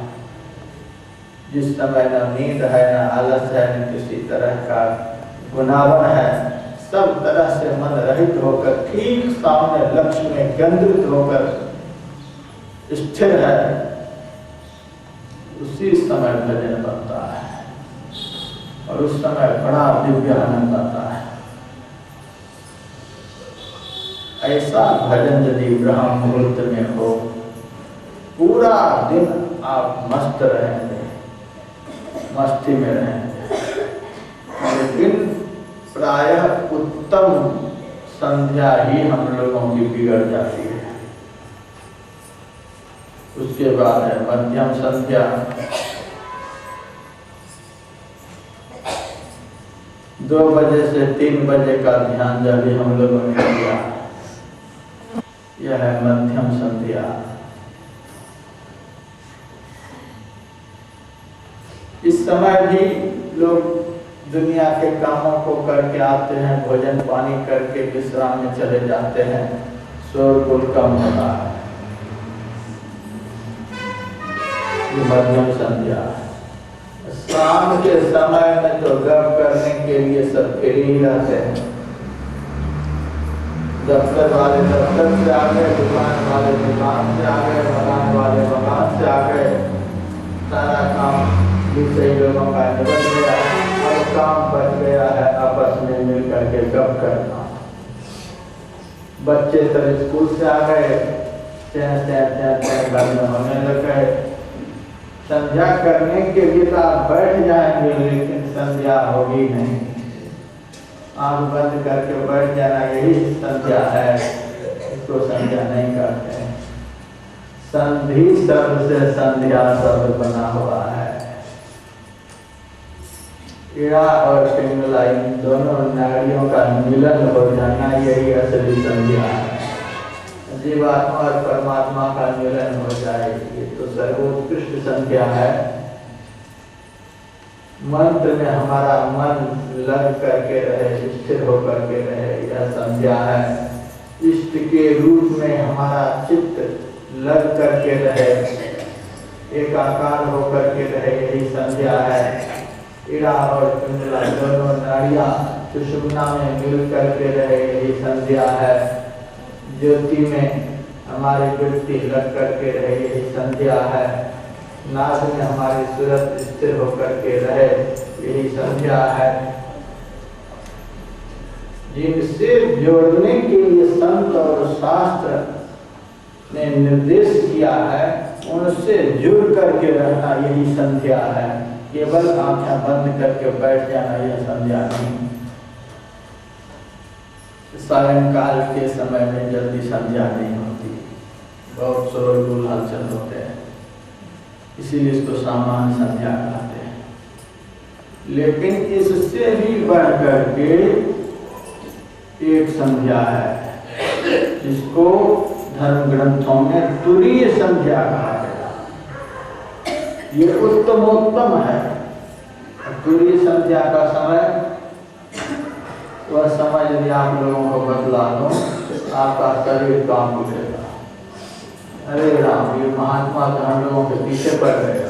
जिस समय न नींद है, न आलस है, न किसी तरह का गुणावन है, सब तरह से मन रहित होकर ठीक सामने लक्ष्य में केंद्रित होकर स्थिर है, उसी समय भजन बनता है और उस समय बड़ा दिव्य आनंद आता है। ऐसा भजन यदि ब्रह्म मुहूर्त में हो, पूरा दिन आप मस्त रहेंगे, मस्ती में रहेंगे। लेकिन प्रायः उत्तम संध्या ही हम लोगों की बिगड़ जाती है। उसके बाद है मध्यम संध्या, 2 बजे से 3 बजे का ध्यान जब भी हम लोगों ने किया, यह है मध्यम संध्या। इस समय भी लोग दुनिया के कामों को करके आते हैं, भोजन पानी करके विश्राम में चले जाते हैं, शोरगुल कम होता है। ये मध्यम संध्या। शाम के समय में तो गप करने के लिए सब फ्री ही रहते हैं। दफ्तर वाले दफ्तर से आ गए, दुकान वाले दुकान से आ गए, मकान वाले मकान से आ गए, सारा काम दूसरे लोगों का निबट गया, और काम बच गया है आपस में मिल करके गप करना। बच्चे सब स्कूल से आ गए, घर में होने लग गए। संध्या करने के लिए तो आप बैठ जाएंगे, लेकिन संध्या होगी नहीं। आंख बंद करके बैठ जाना, यही संध्या है, इसको संध्या नहीं करते। संधि शब्द से संध्या शब्द बना हुआ है। इड़ा और पिंगला, इन दोनों नाड़ियों का मिलन हो जाना, यही असली संध्या है। जीवात्मा और परमात्मा का मिलन हो जाए, ये तो सर्वोत्कृष्ट संध्या है। मंत्र में हमारा मन लग करके रहे, स्थिर होकर के रहे, यह संध्या है। इष्ट के रूप में हमारा चित्त लग करके रहे, एक आकार होकर के रहे, यही संध्या है। इड़ा और पिंगला दोनों नाड़ियां सुषुम्ना में मिल करके रहे, यही संध्या है। ज्योति में हमारी वृत्ति लग करके रहे, यही संध्या है। नाद में हमारी सूरत स्थिर होकर के रहे, यही संध्या है। जिनसे जोड़ने के लिए संत और शास्त्र ने निर्देश किया है, उनसे जुड़ करके रहना यही संध्या है। केवल आंखें बंद करके बैठ जाना यह संध्या नहीं। सायंकाल के समय में जल्दी संध्या नहीं होती, बहुत शोरगुल हलचल होते हैं, इसीलिए इसको सामान्य संध्या कहते हैं। लेकिन इससे भी बढ़ करके एक संध्या है, जिसको धर्म ग्रंथों में तुरीय संध्या कहा गया। ये उत्तमोत्तम है। तुरीय संध्या का समय, वह समय यदि आप लोगों को बदला दो, आपका शरीर काम उठेगा। अरे राम, ये महात्मा तो हम लोगों के पीछे पड़ गए।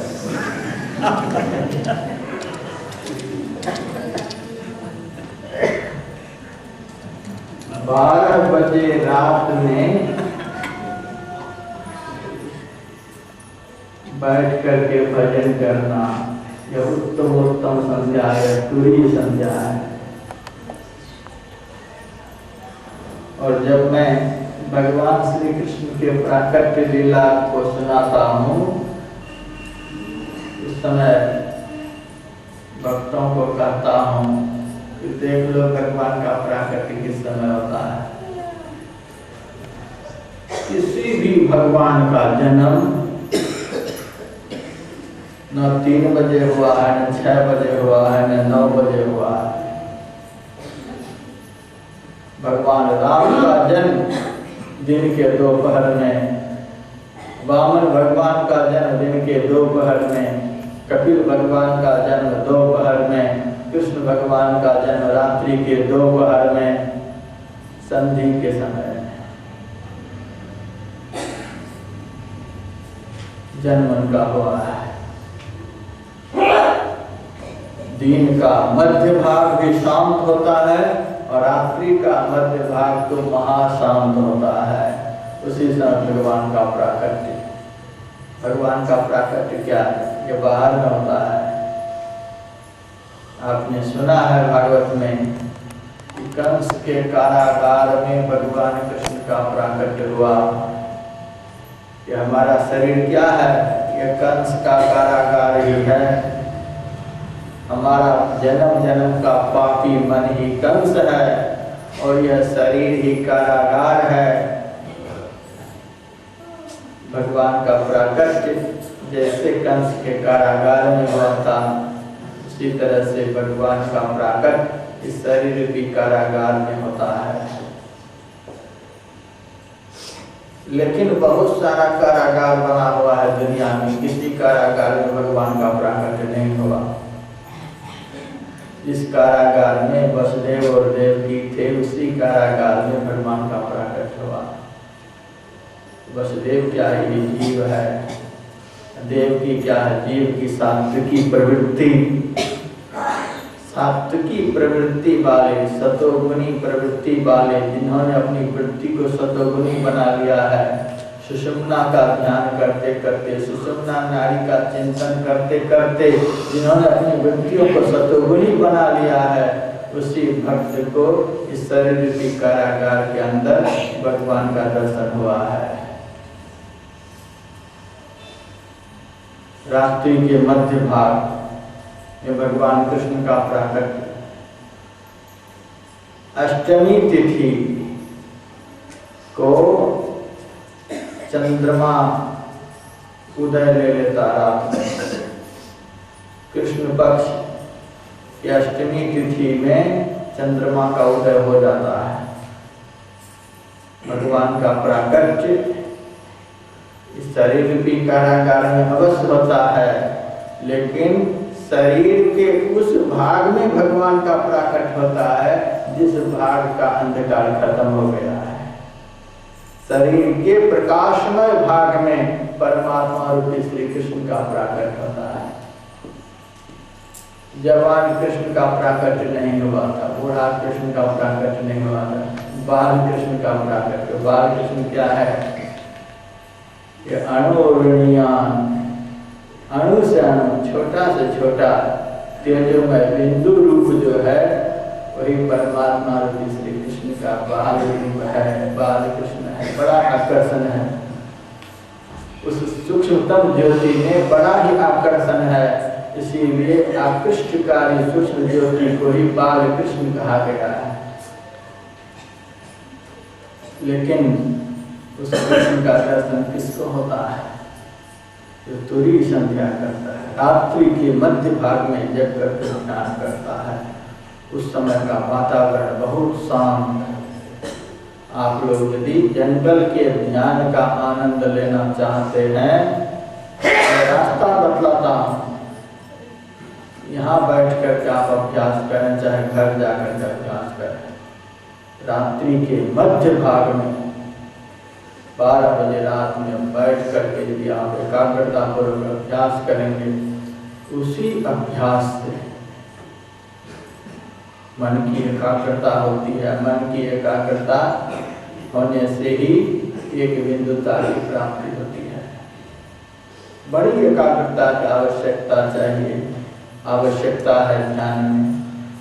12 बजे रात में बैठ करके भजन करना यह उत्तम संध्या है, तुरीय संध्या है। और जब मैं भगवान श्री कृष्ण के प्राकट्य लीला को सुनाता हूँ, उस समय भक्तों को कहता हूँ कि देख लो भगवान का प्राकट्य किस समय होता है। किसी भी भगवान का जन्म न 3 बजे हुआ है, न 6 बजे हुआ है, न 9 बजे हुआ है। भगवान राम का जन्म दिन के दोपहर में, वामन भगवान का जन्म दिन के दोपहर में, कपिल भगवान का जन्म दोपहर में, कृष्ण भगवान का जन्म रात्रि के दोपहर में, संधि के समय जन्म उनका हुआ है। दिन का मध्य भाग भी शांत होता है और रात्रि का मध्य भाग तो महाशांत होता है। उसी समय भगवान का प्राकट्य, भगवान का प्राकट्य क्या है? ये बाहर में होता है। आपने सुना है भागवत में कि कंस के कारागार में भगवान कृष्ण का प्राकट्य हुआ। ये हमारा शरीर क्या है? ये कंस का कारागार ही है। हमारा जन्म जन्म का पापी मन ही कंस है और यह शरीर ही कारागार है। भगवान का प्राकट्य जैसे कंस के कारागार में हुआ था, उसी तरह से भगवान का प्राकट्य इस शरीर भी कारागार में होता है। लेकिन बहुत सारा कारागार बना हुआ है दुनिया में, किसी कारागार में भगवान का प्राकट्य नहीं हुआ। जिस कारागार में वसुदेव और देवकी थे, उसी कारागार में भगवान का प्राकट्य हुआ। वसुदेव क्या है? ये जीव है। देवकी क्या है? जीव की सात्विकी प्रवृत्ति, सात्विकी प्रवृत्ति वाले, सतोगुणी प्रवृत्ति वाले, जिन्होंने अपनी वृत्ति को सतोगुणी बना लिया है। सुषुम्ना का ध्यान करते करते, सुषुम्ना नाड़ी का चिंतन करते करते जिन्होंने अपनी वृत्तियों को सतोगुणी बना लिया है, उसी भक्त को इस शरीर रूपी कारागार के अंदर भगवान का दर्शन हुआ है। रात्रि के मध्य भाग में भगवान कृष्ण का प्राकट्य। अष्टमी तिथि को चंद्रमा उदय ले लेता रात में। कृष्ण पक्ष की अष्टमी तिथि में चंद्रमा का उदय हो जाता है। भगवान का प्राकट्य इस शरीर रूपी कारागार में अवश्य होता है, लेकिन शरीर के उस भाग में भगवान का प्राकट्य होता है जिस भाग का अंधकार खत्म हो गया है। शरीर के प्रकाशमय भाग में परमात्मा रूपी श्री कृष्ण का प्राकट होता है। जवान कृष्ण का प्राकट नहीं हुआ था, बूढ़ा कृष्ण का प्राकट नहीं हुआ था, बाल कृष्ण का प्राकट। बाल कृष्ण क्या है? ये अणुरणीयान, अणु से अणु, छोटा से छोटा तेजोमय बिंदु रूप जो है वही परमात्मा रूपी श्री कृष्ण का बाल रूप है, बाल कृष्ण है। बड़ा आकर्षण है, उस सूक्ष्मतम ज्योति में बड़ा ही आकर्षण है, इसीलिए आकृष्टकारी सूक्ष्म ज्योति को ही बाल कृष्ण कहा गया है। लेकिन उस कृष्ण का दर्शन किसको होता है? जो तुरी संध्या करता है, रात्रि के मध्य भाग में जग करके ध्यान करता है, उस समय का वातावरण बहुत शांत है। आप लोग यदि जंगल के ध्यान का आनंद लेना चाहते हैं तो रास्ता बतलाता हूँ, यहाँ बैठ कर के आप अभ्यास करें, चाहे घर जाकर के अभ्यास करें। रात्रि के मध्य भाग में 12 बजे रात में बैठ करके यदि आप एकाग्रता पूर्वक अभ्यास करेंगे, उसी अभ्यास से मन की एकाग्रता होती है। मन की एकाग्रता होने से ही एक बिंदुता की प्राप्ति होती है। बड़ी एकाग्रता की आवश्यकता चाहिए, आवश्यकता है ध्यान में,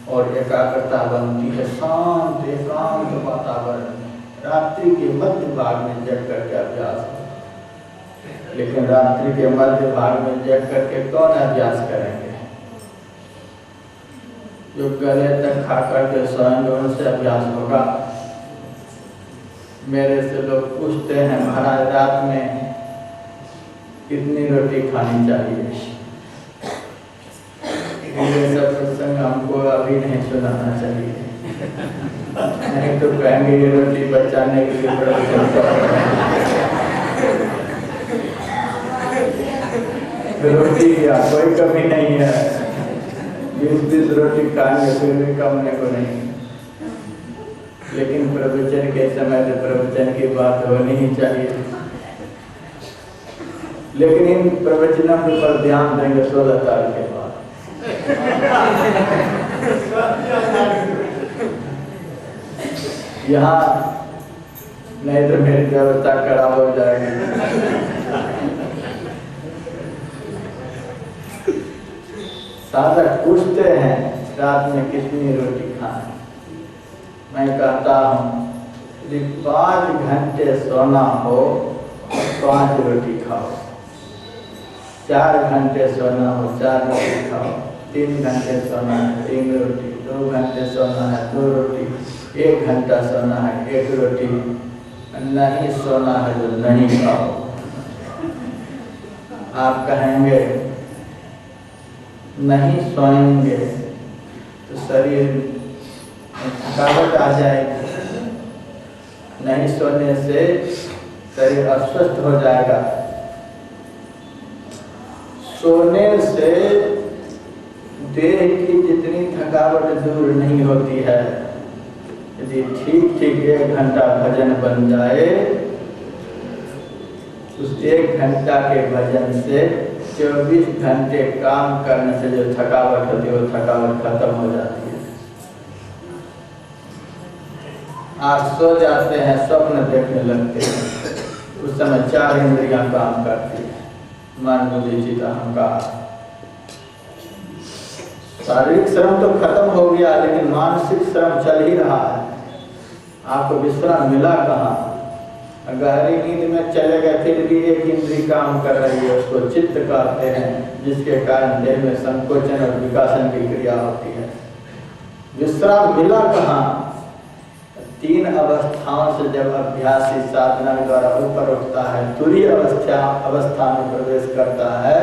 और एकाग्रता बनती है शांत एकांत वातावरण में, रात्रि के मध्य भाग में जग करके अभ्यास हो। लेकिन रात्रि के मध्य भाग में जग करके कौन अभ्यास करेंगे? जो गले तक खा करके सोएंगे उनसे अभ्यास होगा। मेरे से लोग पूछते हैं, महाराज रात में कितनी रोटी खानी चाहिए? ये सब प्रसंग हमको अभी नहीं सुनाना चाहिए, नहीं तो कहेंगे ये रोटी बचाने के लिए प्रवचन कर रहे हैं। रोटी की कोई कमी नहीं है, 20-20 रोटी खाएंगे फिर भी कमने को नहीं। लेकिन प्रवचन के समय तो प्रवचन की बात होनी ही चाहिए। लेकिन इन प्रवचनों पर ध्यान देंगे 16 तारीख के बाद। यहाँ नहीं तो मेरी व्यवस्था खराब हो जाएगी। साधक पूछते हैं रात में कितनी रोटी खाएं? मैं कहता हूँ यदि 5 घंटे सोना हो 5 रोटी खाओ, 4 घंटे सोना हो 4 रोटी खाओ, 3 घंटे सोना है 3 रोटी, 2 घंटे सोना है 2 रोटी, 1 घंटा सोना है 1 रोटी, नहीं सोना है तो नहीं खाओ। आप कहेंगे नहीं सोएंगे तो शरीर में थकावट आ जाएगी, नहीं सोने से शरीर अस्वस्थ हो जाएगा। सोने से देह की जितनी थकावट दूर नहीं होती है, यदि ठीक 1 घंटा भजन बन जाए, उस 1 घंटा के भजन से 24 घंटे काम करने से जो थकावट होती है वो थकावट खत्म हो जाती है। आप सो जाते हैं, स्वप्न देखने लगते हैं, उस समय 4 इंद्रियां काम करती है, मन बुद्धि चित्त अहंकार। शारीरिक श्रम तो खत्म हो गया, लेकिन मानसिक श्रम चल ही रहा है। आपको विश्राम मिला कहाँ? गहरी नींद में चले गए, फिर भी एक इंद्री काम कर रही है, उसको चित्त कहते हैं, जिसके कारण देह में संकोचन और विकासन की क्रिया होती है। विश्राम मिला कहाँ? 3 अवस्थाओं से जब अभ्यासी साधना द्वारा ऊपर उठता है, तुरीय अवस्था में प्रवेश करता है,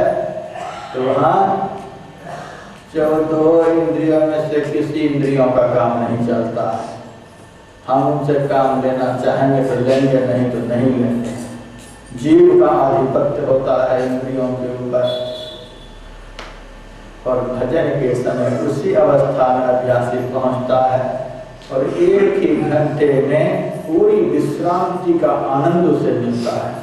तो वहाँ 14 इंद्रियों में से किसी इंद्रियों का काम नहीं चलता। हम उनसे काम लेना चाहेंगे तो लेंगे, नहीं तो नहीं लेंगे। जीव का आधिपत्य होता है इंद्रियों के ऊपर। और भजन के समय उसी अवस्था में अभ्यासी पहुंचता है और एक ही घंटे में पूरी विश्रांति का आनंद उसे मिलता है।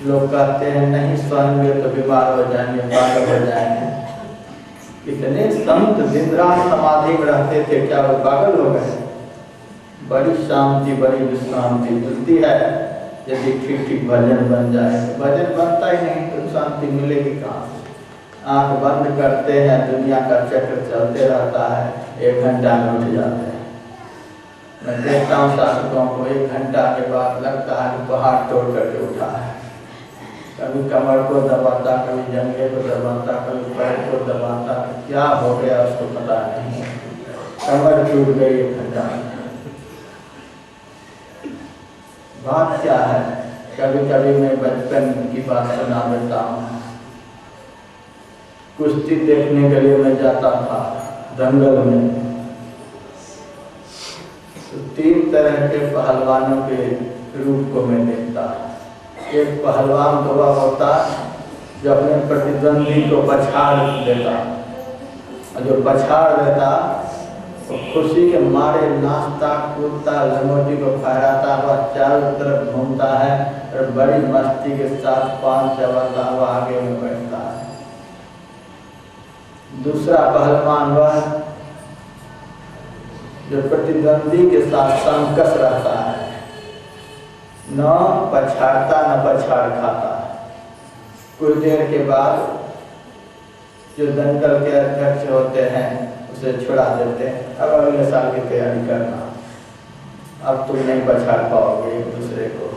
लोग कहते हैं नहीं सोएंगे तो बीमार हो जाएंगे, पागल हो जाएंगे। इतने संत दिन रात समाधि में रहते थे, क्या वो पागल हो गए? बड़ी शांति, बड़ी विश्रांति मिलती है यदि ठीक ठीक भजन बन जाए। भजन बनता ही नहीं तो शांति मिलेगी कहाँ से? आँख बंद करते हैं, दुनिया का चक्र चलते रहता है, 1 घंटा में उठ जाते हैं। मैं देखता हूँ साधकों को 1 घंटा के बाद लगता है कि पहाड़ तोड़ करके उठा है। कभी कमर को दबाता, कभी जंघे को दबाता, कभी पैर को दबाता, क्या हो गया उसको पता नहीं। कमर टूट गई 1 घंटा में। बात क्या है? कभी कभी मैं बचपन की बात सुना देता हूँ। कुश्ती देखने के लिए मैं जाता था दंगल में, तो 3 तरह के पहलवानों के रूप को मैं देखता। एक पहलवान तो वह होता जो अपने प्रतिद्वंदी को पछाड़ देता, और जो पछाड़ देता वो खुशी के मारे नाचता कूदता, लंगोटी को फहराता हुआ चारों तरफ घूमता है और बड़ी मस्ती के साथ 5 चबाता हुआ आगे में बैठता है। दूसरा पहलवान वह जो प्रतिद्वंदी के साथ संकस रहता है, न पछाड़ता न पछाड़ खाता। कुछ देर के बाद जो दंगल के अध्यक्ष होते हैं उसे छुड़ा देते हैं, अब अगले साल की तैयारी करना, अब तुम नहीं पछाड़ पाओगे एक दूसरे को।